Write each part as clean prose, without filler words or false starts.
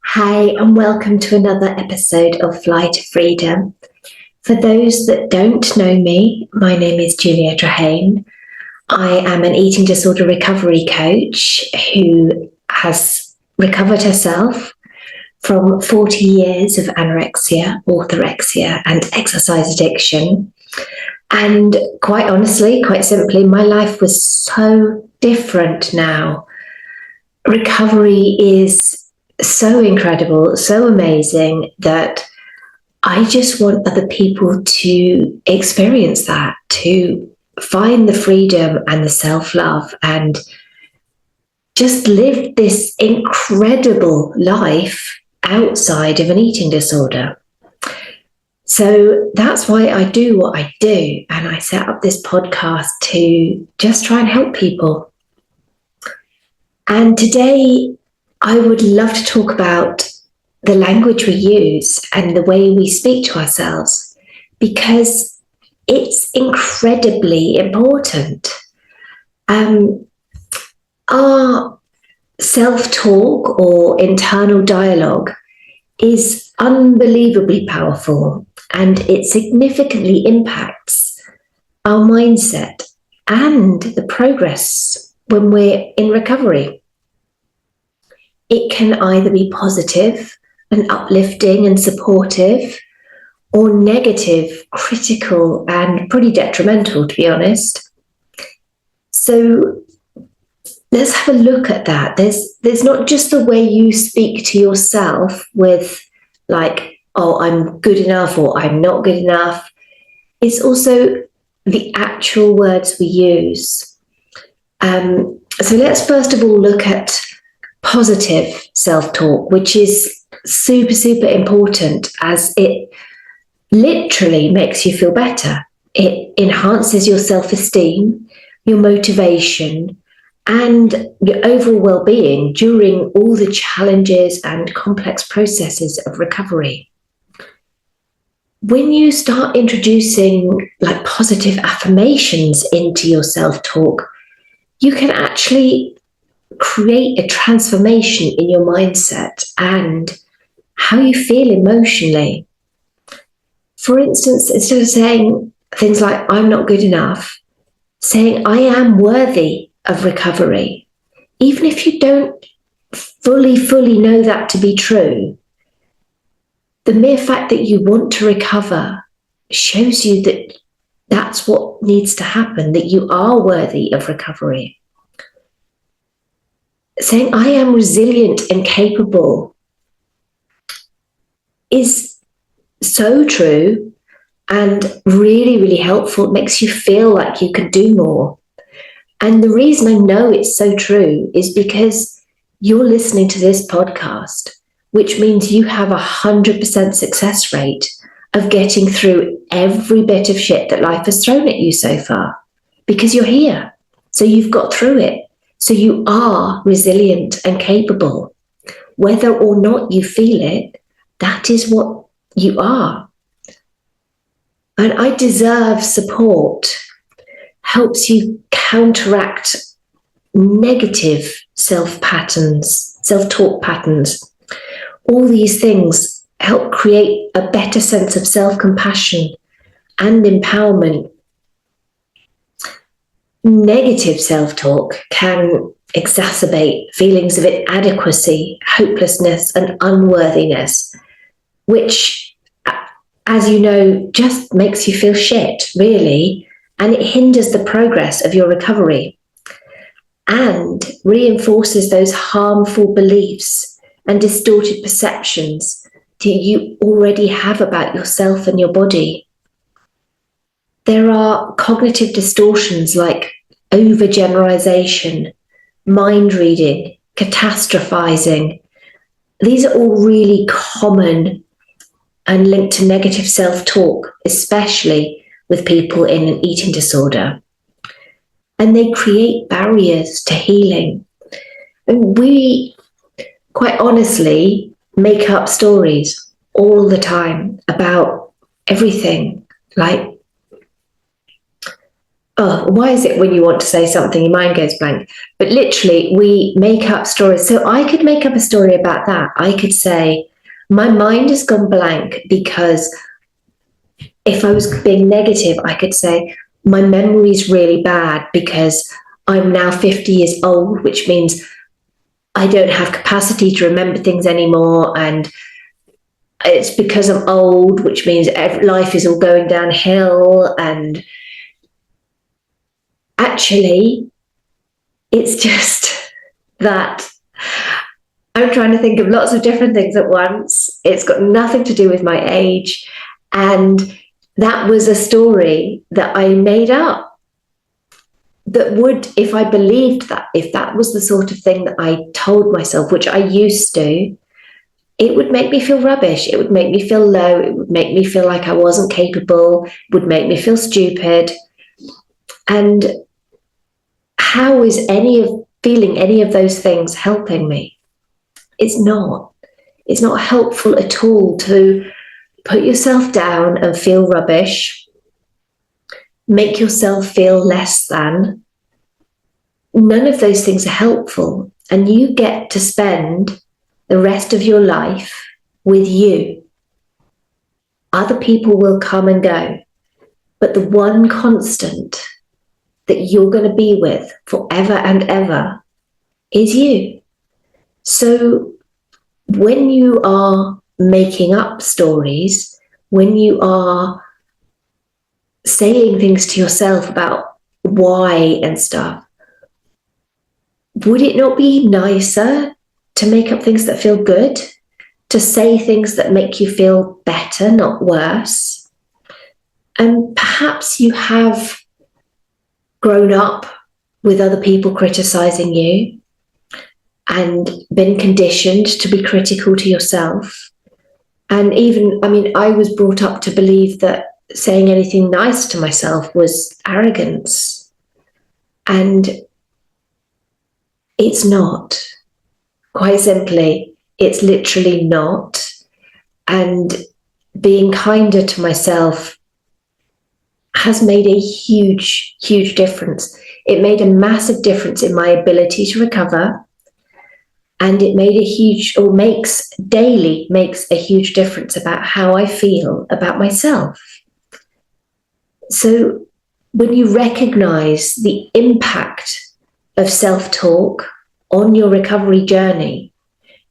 Hi, and welcome to another episode of Fly to Freedom. For those that don't know me, my name is Julia Drahane. I am an eating disorder recovery coach who has recovered herself from 40 years of anorexia, orthorexia, and exercise addiction. And quite honestly, quite simply, my life was so different now. Recovery is so incredible, so amazing that I just want other people to experience that, to find the freedom and the self love and just live this incredible life outside of an eating disorder. So that's why I do what I do. And I set up this podcast to just try and help people. And today, I would love to talk about the language we use and the way we speak to ourselves, because it's incredibly important. Our self-talk or internal dialogue is unbelievably powerful, and it significantly impacts our mindset and the progress when we're in recovery. It can either be positive and uplifting and supportive, or negative, critical, and pretty detrimental, to be honest. So let's have a look at that. There's not just the way you speak to yourself with like, oh, I'm good enough or I'm not good enough. It's the actual words we use. So let's first of all look at positive self-talk, which is super, super important, as it literally makes you feel better. It enhances your self-esteem, your motivation, and your overall well-being during all the challenges and complex processes of recovery. When you start introducing like positive affirmations into your self-talk, you can actually create a transformation in your mindset and how you feel emotionally. For instance, instead of saying things like, I'm not good enough, saying, I am worthy of recovery. Even if you don't fully know that to be true, the mere fact that you want to recover shows you that that's what needs to happen, that you are worthy of recovery. Saying I am resilient and capable is so true and really, really helpful. It makes you feel like you can do more. And the reason I know it's so true is because you're listening to this podcast, which means you have 100% success rate of getting through every bit of shit that life has thrown at you so far, because you're here. So you've got through it. So you are resilient and capable. Whether or not you feel it, that is what you are. And I deserve support helps you counteract negative self-talk patterns. All these things help create a better sense of self-compassion and empowerment. Negative self-talk can exacerbate feelings of inadequacy, hopelessness, and unworthiness, which, as you know, just makes you feel shit, really, and it hinders the progress of your recovery and reinforces those harmful beliefs and distorted perceptions that you already have about yourself and your body. There are cognitive distortions like overgeneralization, mind reading, catastrophizing. These are all really common and linked to negative self-talk, especially with people in an eating disorder. And they create barriers to healing. And we, quite honestly, make up stories all the time about everything. Like, oh, why is it when you want to say something, your mind goes blank? But literally, we make up stories. So I could make up a story about that. I could say, my mind has gone blank because if I was being negative, I could say, my memory is really bad because I'm now 50 years old, which means I don't have capacity to remember things anymore. And it's because I'm old, which means life is all going downhill. And actually, it's just that I'm trying to think of lots of different things at once. It's got nothing to do with my age. And that was a story that I made up that would, if I believed that, if that was the sort of thing that I told myself, which I used to, it would make me feel rubbish. It would make me feel low. It would make me feel like I wasn't capable. It would make me feel stupid. And how is feeling any of those things helping me? It's not. It's not helpful at all to put yourself down and feel rubbish, make yourself feel less than. None of those things are helpful. And you get to spend the rest of your life with you. Other people will come and go, but the one constant that you're going to be with forever and ever is you. So when you are making up stories, when you are saying things to yourself about why and stuff, would it not be nicer to make up things that feel good, to say things that make you feel better, not worse? And perhaps you have grown up with other people criticizing you and been conditioned to be critical to yourself. And even, I was brought up to believe that saying anything nice to myself was arrogance. And it's not. Quite simply, it's literally not. And being kinder to myself has made a huge, huge difference. It made a massive difference in my ability to recover. And it makes a huge difference about how I feel about myself. So when you recognize the impact of self-talk on your recovery journey,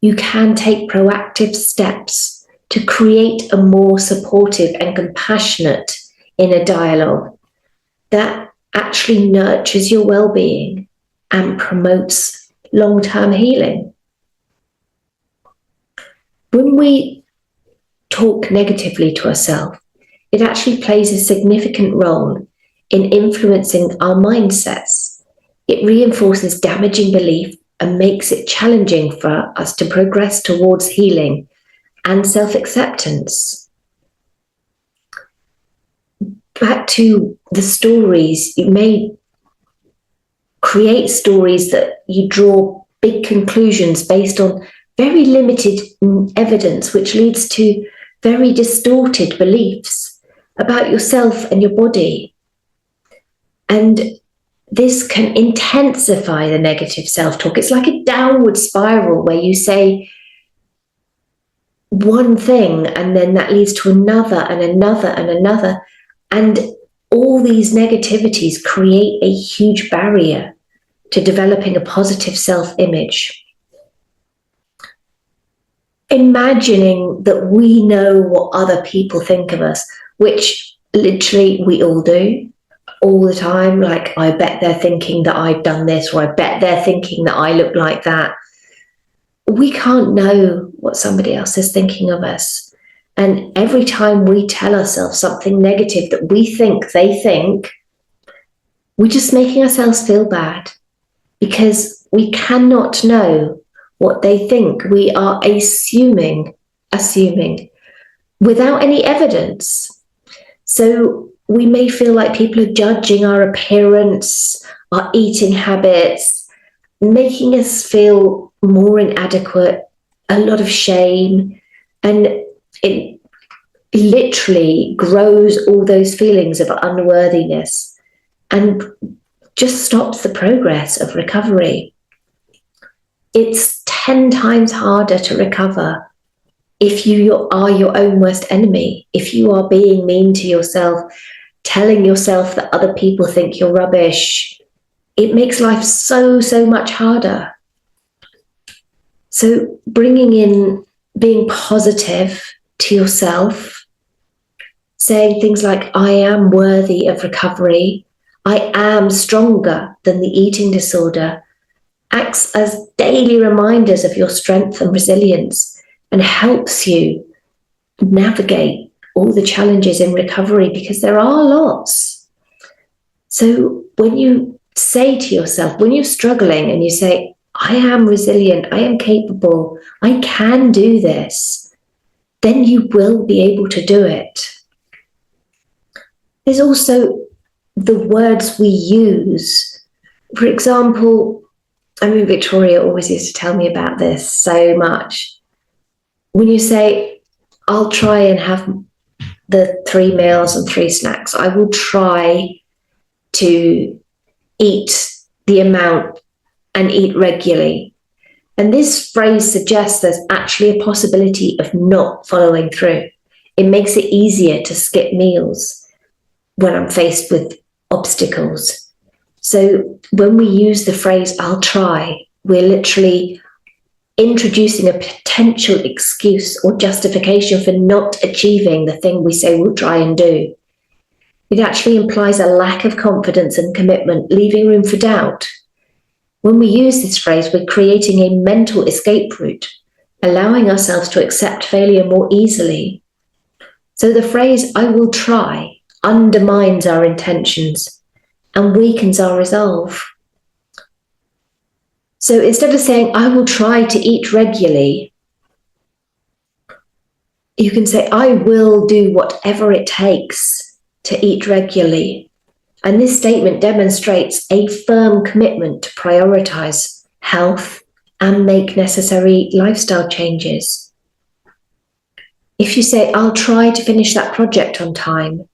you can take proactive steps to create a more supportive and compassionate inner dialogue that actually nurtures your well-being and promotes long-term healing. When we talk negatively to ourselves, it actually plays a significant role in influencing our mindsets. It reinforces damaging belief and makes it challenging for us to progress towards healing and self-acceptance. Back to the stories, you may create stories that you draw big conclusions based on very limited evidence, which leads to very distorted beliefs about yourself and your body. And this can intensify the negative self-talk. It's like a downward spiral where you say one thing and then that leads to another and another and another. And all these negativities create a huge barrier to developing a positive self-image. Imagining that we know what other people think of us, which literally we all do all the time. Like, I bet they're thinking that I've done this, or I bet they're thinking that I look like that. We can't know what somebody else is thinking of us. And every time we tell ourselves something negative that we think they think, we're just making ourselves feel bad because we cannot know what they think. We are assuming without any evidence. So we may feel like people are judging our appearance, our eating habits, making us feel more inadequate, a lot of shame, and it literally grows all those feelings of unworthiness. and just stops the progress of recovery. It's 10 times harder to recover if you are your own worst enemy, if you are being mean to yourself, telling yourself that other people think you're rubbish. It makes life so, so much harder. So bringing in being positive to yourself, saying things like, I am worthy of recovery, I am stronger than the eating disorder, acts as daily reminders of your strength and resilience and helps you navigate all the challenges in recovery, because there are lots. So when you say to yourself, when you're struggling and you say, I am resilient, I am capable, I can do this, then you will be able to do it. There's also the words we use. For example, Victoria always used to tell me about this so much. When you say, I'll try and have the 3 meals and 3 snacks, I will try to eat the amount and eat regularly. And this phrase suggests there's actually a possibility of not following through. It makes it easier to skip meals when I'm faced with obstacles. So when we use the phrase, I'll try, we're literally introducing a potential excuse or justification for not achieving the thing we say we'll try and do. It actually implies a lack of confidence and commitment, leaving room for doubt. When we use this phrase, we're creating a mental escape route, allowing ourselves to accept failure more easily. So the phrase, I will try, undermines our intentions and weakens our resolve. So instead of saying, I will try to eat regularly, you can say, I will do whatever it takes to eat regularly. And this statement demonstrates a firm commitment to prioritize health and make necessary lifestyle changes. If you say, I'll try to finish that project on time,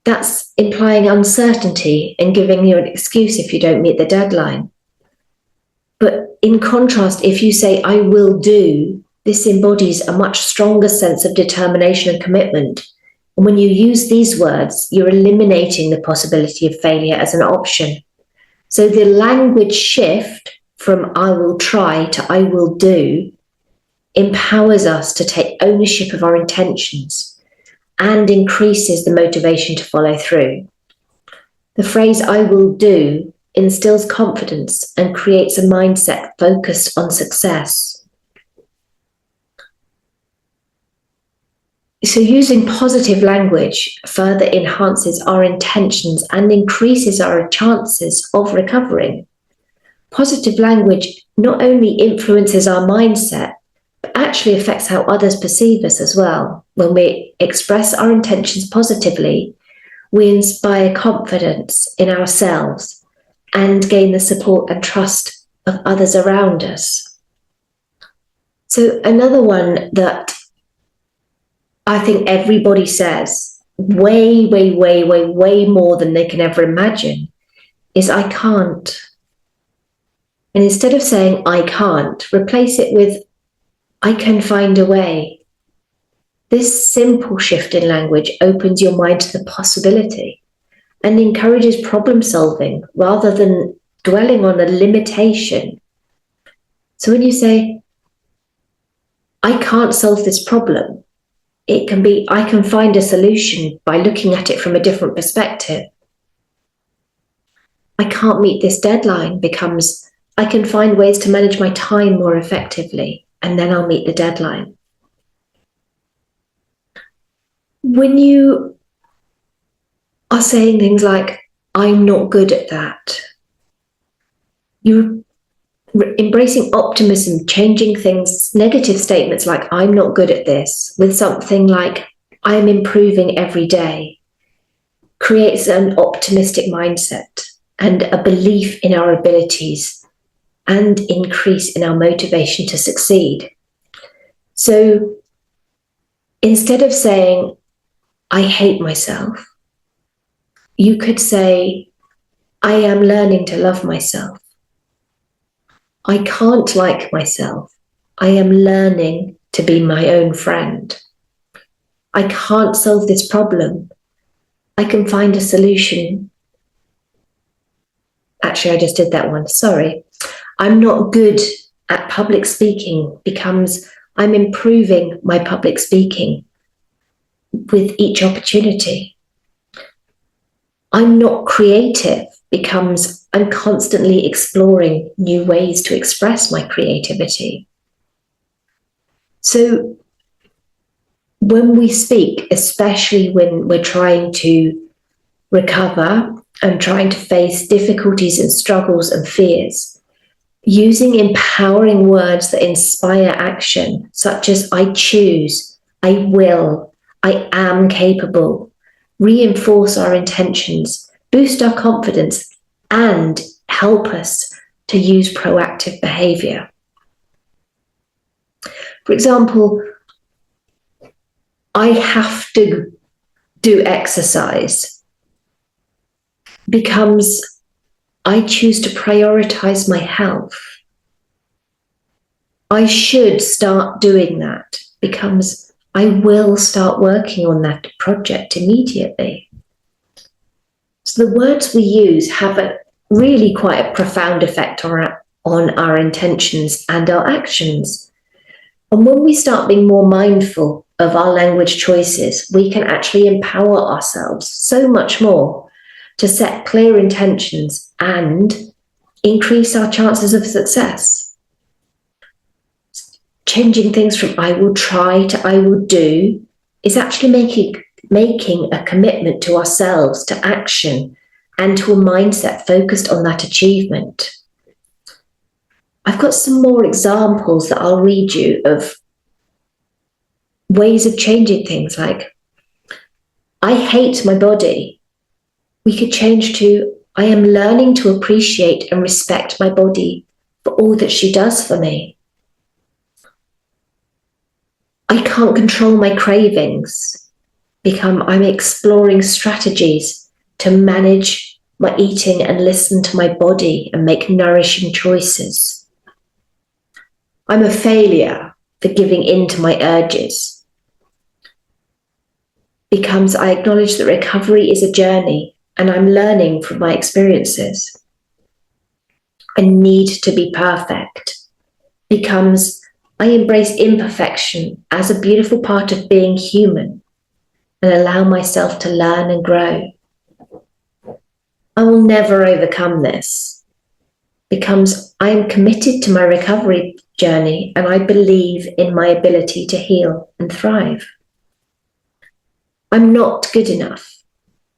that's implying uncertainty and giving you an excuse if you don't meet the deadline. But in contrast, if you say, I will do, this embodies a much stronger sense of determination and commitment. And when you use these words, you're eliminating the possibility of failure as an option. So the language shift from I will try to I will do empowers us to take ownership of our intentions and increases the motivation to follow through. The phrase I will do instills confidence and creates a mindset focused on success. So using positive language further enhances our intentions and increases our chances of recovering. Positive language not only influences our mindset, but actually affects how others perceive us as well. When we express our intentions positively, we inspire confidence in ourselves and gain the support and trust of others around us. So another one that I think everybody says way more than they can ever imagine is I can't. And instead of saying I can't, replace it with I can find a way. This simple shift in language opens your mind to the possibility and encourages problem solving rather than dwelling on a limitation. So when you say, I can't solve this problem, it can be, I can find a solution by looking at it from a different perspective. I can't meet this deadline becomes, I can find ways to manage my time more effectively, and then I'll meet the deadline. When you are saying things like, I'm not good at that, you're embracing optimism, changing things, negative statements like, I'm not good at this, with something like, I'm improving every day, creates an optimistic mindset and a belief in our abilities and increase in our motivation to succeed. So instead of saying, I hate myself, you could say, I am learning to love myself. I can't like myself. I am learning to be my own friend. I can't solve this problem. I can find a solution. Actually, I just did that one. Sorry. I'm not good at public speaking becomes I'm improving my public speaking with each opportunity. I'm not creative becomes I'm constantly exploring new ways to express my creativity. So when we speak, especially when we're trying to recover and trying to face difficulties and struggles and fears, using empowering words that inspire action, such as I choose, I will, I am capable, reinforce our intentions, boost our confidence, and help us to use proactive behavior. For example, I have to do exercise becomes I choose to prioritize my health. I should start doing that becomes I will start working on that project immediately. So the words we use have a really quite a profound effect on our intentions and our actions. And when we start being more mindful of our language choices, we can actually empower ourselves so much more to set clear intentions and increase our chances of success. Changing things from I will try to I will do is actually making a commitment to ourselves, to action, and to a mindset focused on that achievement. I've got some more examples that I'll read you of ways of changing things like, I hate my body. We could change to, I am learning to appreciate and respect my body for all that she does for me. I can't control my cravings. I'm exploring strategies to manage my eating and listen to my body and make nourishing choices. I'm a failure for giving in to my urges. I acknowledge that recovery is a journey and I'm learning from my experiences. I need to be perfect. I embrace imperfection as a beautiful part of being human and allow myself to learn and grow. I will never overcome this. I am committed to my recovery journey and I believe in my ability to heal and thrive. I'm not good enough.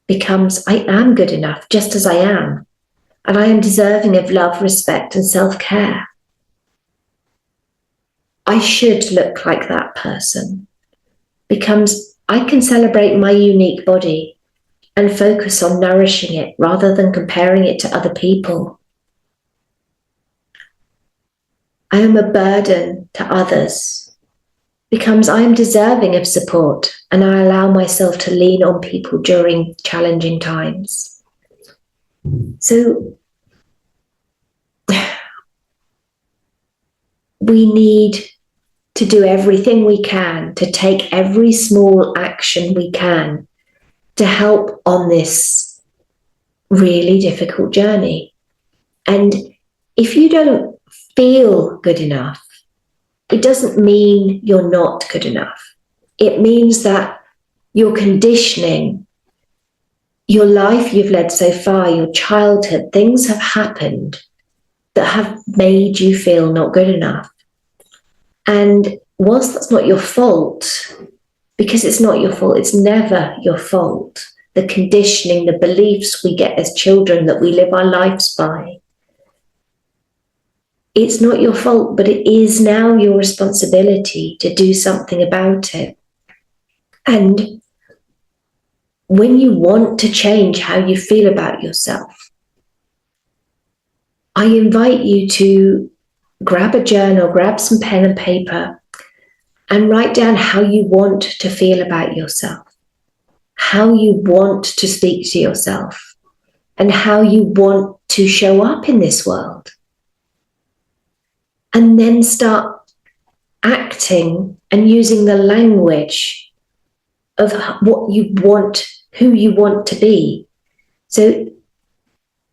I am good enough just as I am, and I am deserving of love, respect, and self-care. I should look like that person. I can celebrate my unique body and focus on nourishing it rather than comparing it to other people. I am a burden to others. I am deserving of support and I allow myself to lean on people during challenging times. So we need to do everything we can, to take every small action we can to help on this really difficult journey. And if you don't feel good enough, it doesn't mean you're not good enough. It means that your conditioning, your life you've led so far, your childhood, things have happened that have made you feel not good enough. And whilst that's not your fault, because it's not your fault, it's never your fault. The conditioning, the beliefs we get as children that we live our lives by, it's not your fault, but it is now your responsibility to do something about it. And when you want to change how you feel about yourself, I invite you to grab a journal, grab some pen and paper, and write down how you want to feel about yourself, how you want to speak to yourself. and how you want to show up in this world. And then start acting and using the language of what you want, who you want to be. So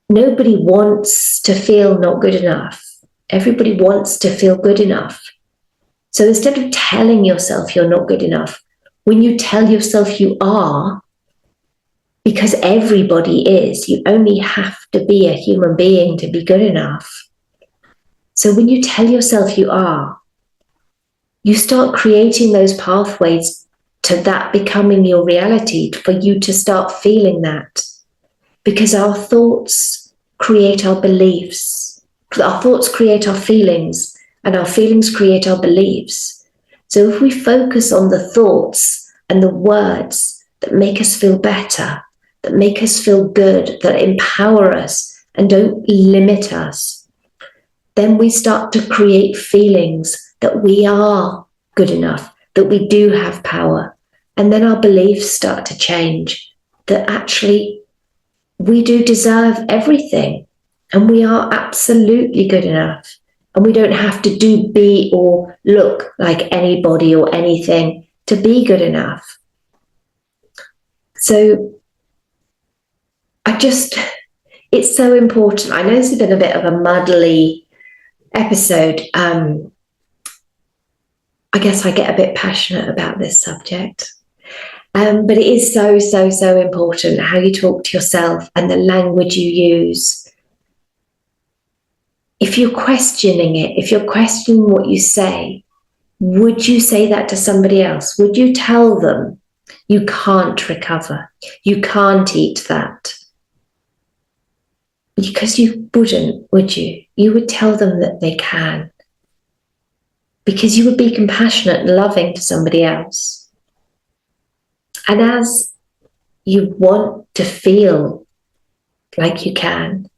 nobody wants to feel not good enough. Everybody wants to feel good enough. So instead of telling yourself you're not good enough, when you tell yourself you are, because everybody is, you only have to be a human being to be good enough. So when you tell yourself you are, you start creating those pathways to that becoming your reality, for you to start feeling that. Because our thoughts create our beliefs. Our thoughts create our feelings, and our feelings create our beliefs. So if we focus on the thoughts and the words that make us feel better, that make us feel good, that empower us and don't limit us, then we start to create feelings that we are good enough, that we do have power. And then our beliefs start to change, that actually we do deserve everything, and we are absolutely good enough, and we don't have to do, be, or look like anybody or anything to be good enough. So it's so important. I know this has been a bit of a muddly episode. I guess I get a bit passionate about this subject. But it is so, so, so important how you talk to yourself and the language you use. If you're questioning it, if you're questioning what you say, would you say that to somebody else? Would you tell them you can't recover? You can't eat that? Because you wouldn't, would you? You would tell them that they can. Because you would be compassionate and loving to somebody else. And as you want to feel like you can,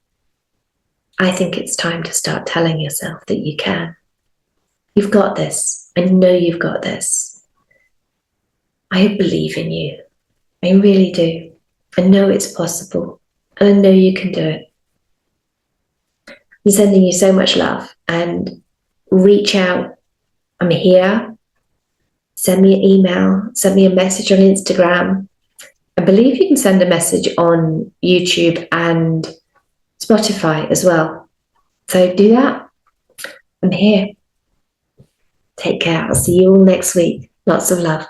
I think it's time to start telling yourself that you can. You've got this. I know you've got this. I believe in you. I really do. I know it's possible. And I know you can do it. I'm sending you so much love, and reach out. I'm here. Send me an email. Send me a message on Instagram. I believe you can send a message on YouTube and Spotify as well. So do that. I'm here. Take care. I'll see you all next week. Lots of love.